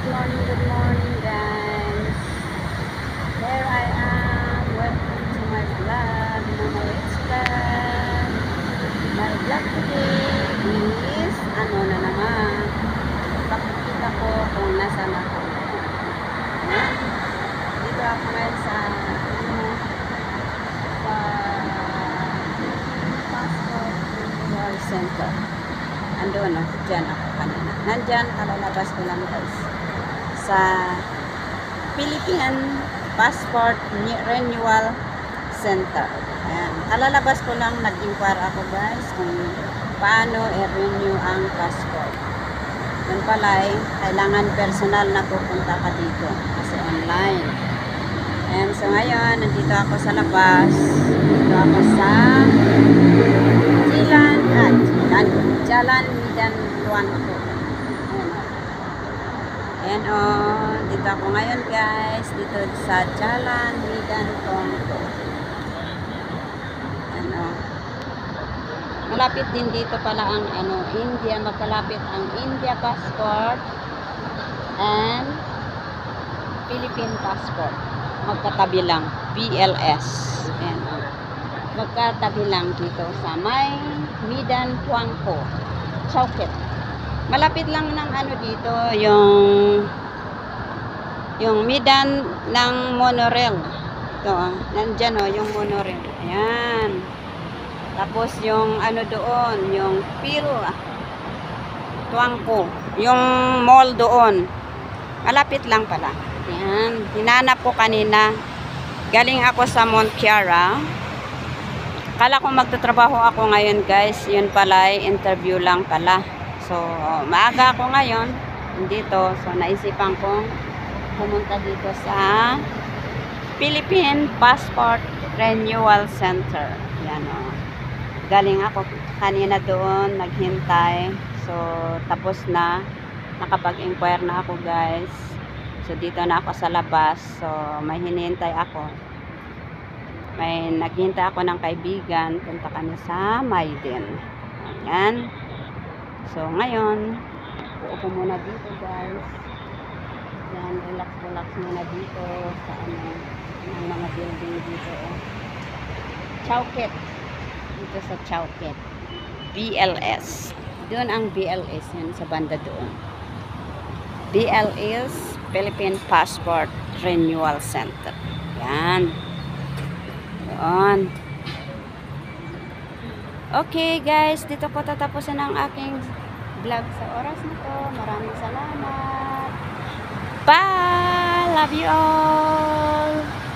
good morning guys. There I am. Welcome to my vlog, Mama Rich Vlog. My vlog today is, ano na naman, pakikita ko kung nasaan ako. Ayan. Dito ako ngayon sa, Passport Renewal Center. Andun, no? Diyan ako kanina. Nandyan, kalalabas ko lang guys. Sa Philippine Passport Renewal Center. Ayan. Kalalabas ko lang, nag-inquire ako guys kung paano i-renew ang passport. Yun pala kailangan personal na pupunta ka dito. Kasi online. Ayan, so ngayon, nandito ako sa labas. Dito ako sa Jalan Medan Tuanco. Ayan o. Dito ako ngayon guys. Dito sa Jalan Medan Tuanco. Ayan o. Malapit din dito pala ang India. Magkalapit ang India passport and Philippine passport. Magkatabi lang. BLS. Ayan o. Magkatabi lang dito sa may Medan Tuanco. Chowket. Malapit lang ng dito, yung Medan ng monorail. Ito, nandyan yung monorail. Ayan. Tapos yung doon, yung Phil Tuanco. Yung mall doon. Malapit lang pala. Ayan. Hinanap ko kanina. Galing ako sa Mount Kiara. Kala ko magtatrabaho ako ngayon guys. Yun pala, interview lang pala. So, maaga ako ngayon dito. So, naisipan kong pumunta dito sa Philippine Passport Renewal Center. Yan o. Galing ako kanina doon, naghintay. So, tapos na. Nakapag-inquire na ako guys. So, dito na ako sa labas. So, may hinihintay ako. May naghihintay ako ng kaibigan. Punta kami sa Maiden. Ayan. So, ngayon, uupo muna dito guys. Ayan, relax muna dito sa ng mga building dito. Chowket. Dito sa Chowket. BLS. Doon ang BLS. Yan sa banda doon. BLS, Philippine Passport Renewal Center. Yan. Doon. Okay guys, dito ko tatapusin ang aking vlog sa oras na to. Maraming salamat. Bye! Love you all!